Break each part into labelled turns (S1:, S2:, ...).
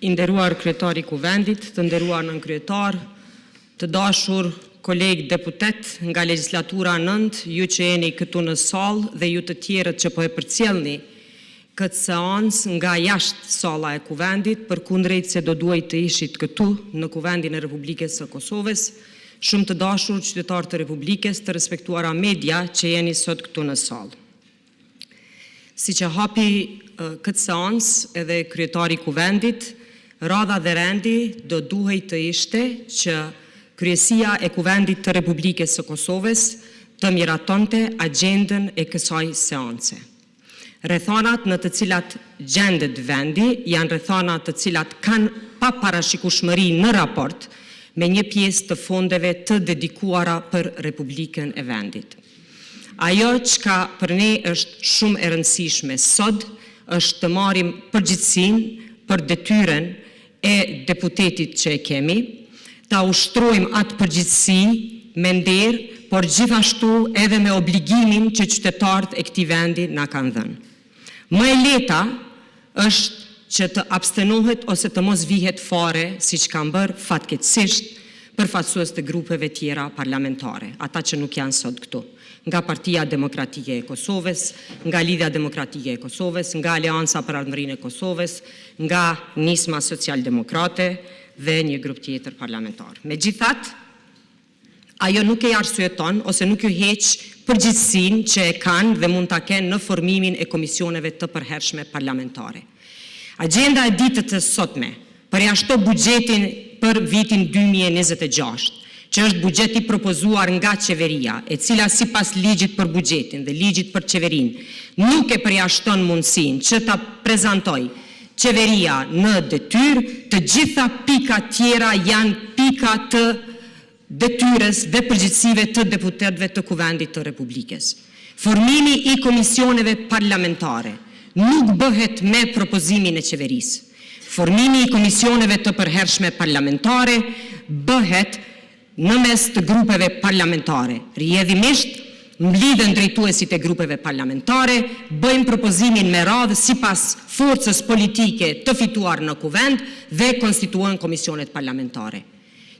S1: I nderuar kryetari i Kuvendit, të nderuar nënkryetar, të dashur kolegë deputet nga legjislatura 9, ju që jeni këtu në sallë dhe ju të tjerët që po e përcjellni këtë seancë nga jashtë salla e Kuvendit, përkundrejt se do duhej të ishit këtu në Kuvendin e Republikës së Kosovës, shumë të dashur qytetarë të Republikës, të respektuara media që jeni sot këtu në sallë. Si që hapi këtë seancë edhe kryetari i Kuvendit, radha dhe rendi do duhej të ishte që Kryesia e Kuvendit të Republikës së Kosovës të miratonte agjendën e kësaj seance. Rrethanat në të cilat gjendet vendi janë rrethana të cilat kanë pa parashikueshmëri në raport me një pjesë të fondeve të dedikuara për Republikën e vendit. Ajo çka për ne është shumë e rëndësishme sot është të marrim përgjegjësinë për detyrën e deputetit që e kemi, ta ushtrojmë atë përgjegjësi me nder, por gjithashtu edhe me obligimin që qytetarët e këtij vendi na kanë dhënë. Më e lehta është që të abstenohet ose të mos vihet fare, siç kanë bërë fatkeqësisht përfaqësues të grupeve tjera parlamentare, ata që nuk janë sot këtu, nga Partia Demokratike e Kosovës, nga Lidhja Demokratike e Kosovës, nga Aleanca për Ardhmërinë e Kosovës, nga Nisma Social-Demokrate dhe një grup tjetër parlamentar. Megjithatë, ajo nuk e arsyeton ose nuk ju heq përgjegjësinë që e kanë dhe mund ta kenë në formimin e komisioneve të përhershme parlamentare. Agjenda e ditës së sotme përjashton buxhetin për vitin 2026, që është buxheti propozuar nga qeveria, e cila sipas ligjit për buxhetin dhe ligjit për qeverinë, nuk e përjashton mundësinë që ta prezantojë qeveria në detyrë, të gjitha pikat tjera janë pika të detyrës dhe përgjegjësive të deputetëve të Kuvendit të Republikës. Formimi i komisioneve parlamentare nuk bëhet me propozimin e qeverisë. Formimi i komisioneve të përhershme parlamentare bëhet në mes të grupeve parlamentare. Rrjedhimisht, mblidhen drejtuesit e grupeve parlamentare, bëjmë propozimin me radhë sipas forcës politike të fituar në Kuvend dhe konstituojnë komisionet parlamentare.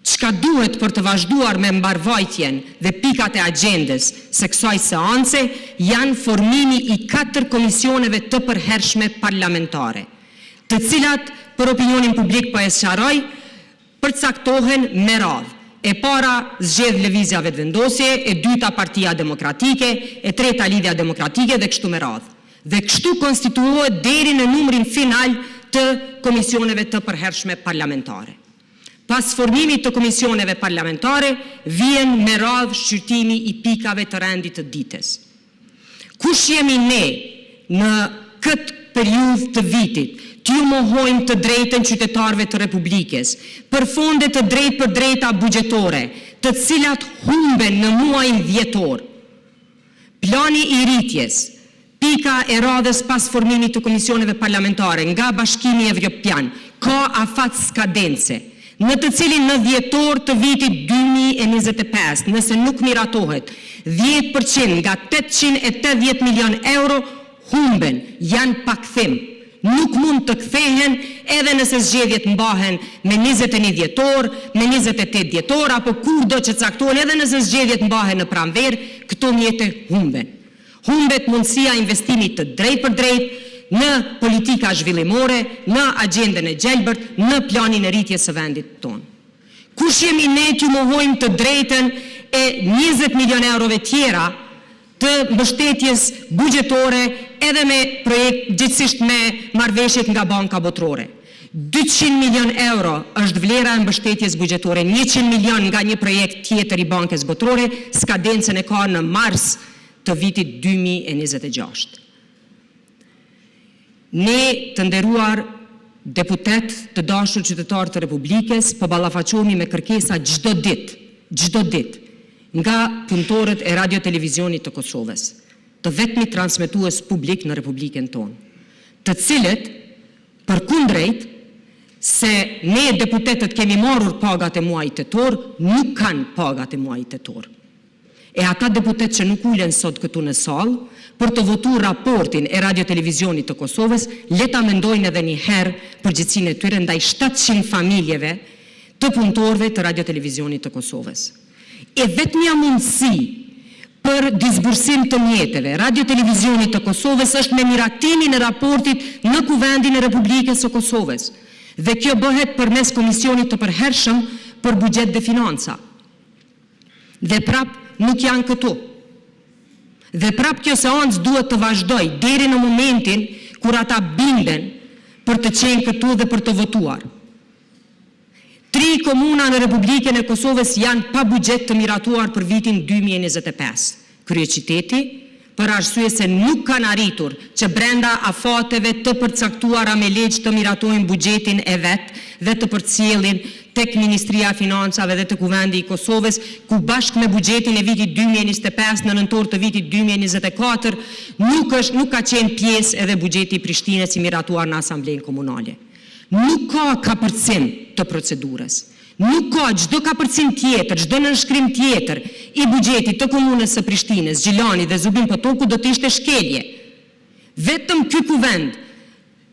S1: Çka duhet për të vazhduar me mbarvajtjen dhe pikat e agjendës së kësaj seance janë formimi i 4 komisioneve të përhershme parlamentare, të cilat për opinionin publik po e sqaroj, përcaktohen me radhë. E para zgjedh Lëvizja Vetëvendosje, e dyta Partia Demokratike, e treta Lidhja Demokratike dhe kështu me radhë. Dhe kështu konstituohet deri në numrin final të komisioneve të përhershme parlamentare. Pas formimit të komisioneve parlamentare, vjen me radhë shqyrtimi i pikave të rendit të ditës. Kush jemi ne në këtë periudhë të vitit, t'ju mohojmë të drejtën qytetarëve të Republikës, për fonde të drejtë për drejta buxhetore, të cilat humben në muajin dhjetor. Plani i rritjes, pika e radhës pas formimit të komisioneve parlamentare nga Bashkimi Evropian, ka afat skadence, në të cilin në dhjetor të vitit 2025, nëse nuk miratohet, 10% nga 880 milion euro humben, janë pakthim. Nuk mund të kthehen edhe nëse zgjedhjet mbahen me 21 dhjetor, me 28 dhjetor, apo kurdo që caktohen, edhe nëse zgjedhjet mbahen në pranverë, këto mjete humben. Humbet mundësia investimit të drejt për drejt në politika zhvillimore, në agjendën e gjelbërt, në planin e rritjes së vendit tonë. Kush jemi ne që mohojmë të drejtën e 20 milion eurove tjera të mbështetjes buxhetore edhe me projekt, gjithsesi me marrëveshjet nga Banka Botërore. 200 milion euro është vlera e mbështetjes buxhetore, 100 milion nga një projekt tjetër i Bankës Botërore, skadencën e ka në mars të vitit 2026. Ne të nderuar deputet të dashur qytetarë të Republikës, po ballafaqohemi me kërkesa çdo ditë nga punëtorët e radio televizionit të Kosovës, të vetmi transmetues publik në Republikën tonë, të cilët, përkundrejt, se ne deputetët kemi marrur pagat e muajit tetor, nuk kanë pagat e muajit tetor. e ata deputet që nuk ulen sot këtu në salë, për të votuar raportin e Radio-Televizionit të Kosovës, le ta mendojnë edhe një herë përgjegjësinë e tyre ndaj 700 familjeve të punëtorëve të Radio-Televizionit të Kosovës. E vetmja mundësi për disbursim të mjeteve Radio-Televizionit të Kosovës është me miratimin e raportit në Kuvendin e Republikës së Kosovës. Dhe kjo bëhet përmes komisionit të përhershëm për buxhet dhe financa. Dhe prap nuk janë këtu. Dhe prap kjo seancë duhet të vazhdoj deri në momentin kur ata binden për të qenë këtu dhe për të votuar. 3 komuna në Republikën e Kosovës janë pa buxhet të miratuar për vitin 2025. Kryeqyteti, për arsye se nuk kanë arritur që brenda afateve të përcaktuara me ligj të miratojnë buxhetin e vet dhe të përcjellin tek Ministria e Financave dhe të Kuvendi i Kosovës, ku bashkë me buxhetin e vitit 2025 në nëntor të vitit 2024 nuk ka qenë pjesë edhe buxheti i Prishtinës i miratuar në Asamblenë Komunale. Nuk ka kapërcim të procedurës. Nuk ka çdo kapërcim tjetër, çdo nënshkrim tjetër i buxhetit të komunës së Prishtinës, Gjilani dhe Zubin Potoku do të ishte shkelje. Vetëm ky kuvend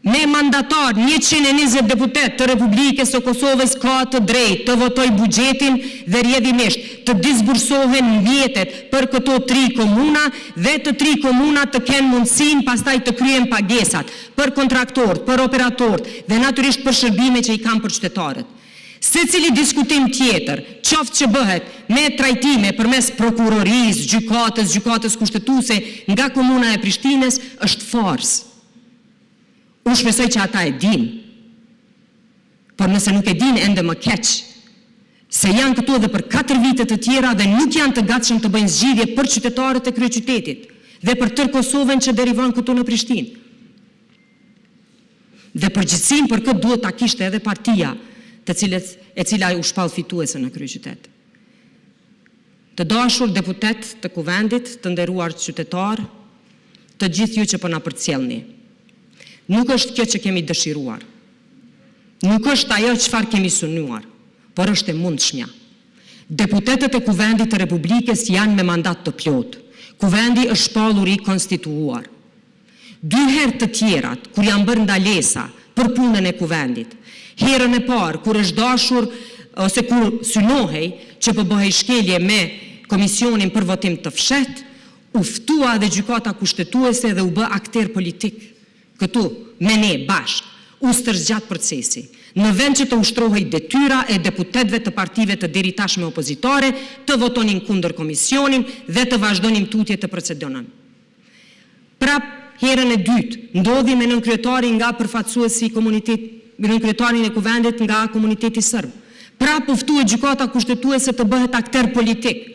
S1: me mandatar 120 deputet të Republikës së Kosovës ka të drejtë të votoj buxhetin dhe rrjedhimisht të disbursohen mjetet për këto 3 komuna dhe të 3 komuna të kenë mundësinë pastaj të kryen pagesat për kontraktorët, për operatorët dhe natyrisht për shërbimet që i kanë për qytetarët. Secili diskutim tjetër, qoftë që bëhet me trajtime përmes prokurorisë, gjykatës kushtetuese nga komuna e Prishtinës, është farsë. Unë shpresoj që ata e dinë, por nëse nuk e dinë ende më keq, se janë këtu edhe për 4 vite të tjera dhe nuk janë të gatshëm të bëjnë zgjidhje për qytetarët e kryeqytetit dhe për tërë Kosovën që derivon këtu në Prishtinë. Dhe përgjegjësinë për këtë duhet ta kishte edhe partia e cila u shpall fituese në kryeqytet. Të dashur deputet të Kuvendit, të nderuar qytetar, të gjithë ju që po na përcjellni. Nuk është kjo që kemi dëshiruar. Nuk është ajo çfarë kemi synuar, por është e mundshmja. Deputetët e Kuvendit të Republikës janë me mandat të plotë. Kuvendi është shpallur i konstituuar. 2 herë të tjerat, kur janë bërë ndalesa për punën e Kuvendit, herën e parë, kur është dashur ose kur synohej që po bëhej shkelje me komisionin për votim të fshehtë, u ftua dhe gjykata kushtetuese dhe u bë akter politik. Këtu, me ne bashkë, u stërzgjat procesi. Në vend që të ushtrohej detyra e deputetëve të partive të deri tashme opozitare, të votonin kundër komisionin dhe të vazhdonin tutje të procedonin. Prap herën e dytë, ndodhi me nënkryetarin nga përfaqësuesi nënkryetarin e Kuvendit nga komuniteti serb. Prap u ftue gjykata kushtetuese të bëhet akter politik.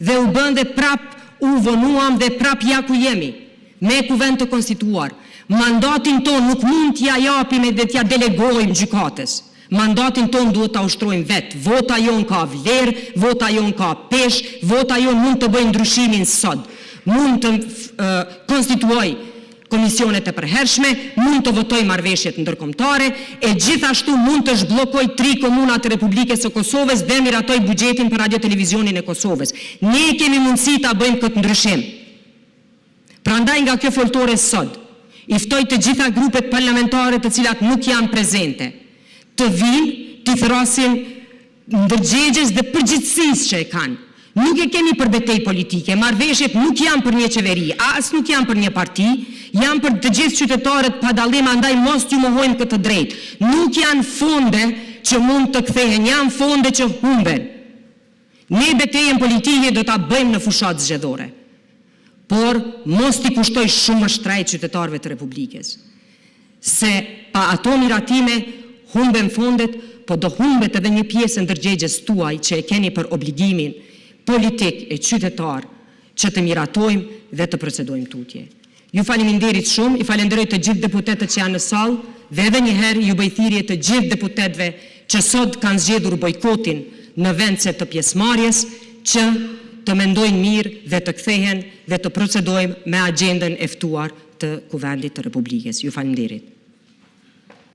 S1: Dhe u bën dhe prap u vonuam dhe prap ja ku jemi, me Kuvend të konstituar. Mandatin ton nuk mund t'ja japim dhe t'ja delegojmë gjykatës. Mandatin ton duhet ta ushtrojmë vetë. Vota jon ka vlerë, vota jon ka peshë, vota jon mund të bëjë ndryshimin sot. Mund të konstituoj komisionet e përhershme, mund të votoj marrëveshjet ndërkombëtare e gjithashtu mund të zhbllokoj 3 komuna të Republikës së Kosovës dhe miratoj buxhetin për Radio-Televizionin e Kosovës. Ne kemi mundësi ta bëjmë këtë ndryshim. Prandaj nga kjo foltore sot, i ftoj të gjitha grupet parlamentare të cilat nuk janë prezente, të vinë, t'i thrasin ndërgjegjes dhe përgjithësisë që e kanë. Nuk e kemi për betejë politike, marrëveshjet nuk janë për një qeveri, as nuk janë për një parti, janë për të gjithë qytetarët pa dallim, andaj mos t'ju mohojnë këtë drejtë. Nuk janë fonde që mund të kthehen, janë fonde që humben. Ne betejën politike do ta bëjmë në fushatë zgjedhore. Por mos t'i kushtoj shumë shtrejt qytetarëve të Republikës. Se pa ato miratime humben fondet, po do humbet edhe një pjesë ndërgjegjes tuaj që e keni për obligimin politik e qytetar që të miratojmë dhe të procedojmë tutje. Ju faleminderit shumë, i falenderoj të gjithë deputetët që janë në sallë dhe edhe një herë ju bëj thirrje të gjithë deputetëve që sot kanë zgjedhur bojkotin në vend të pjesëmarrjes që të mendojnë mirë dhe të kthehen dhe të procedojmë me agjendën e ftuar të Kuvendit të Republikës. Ju falenderit.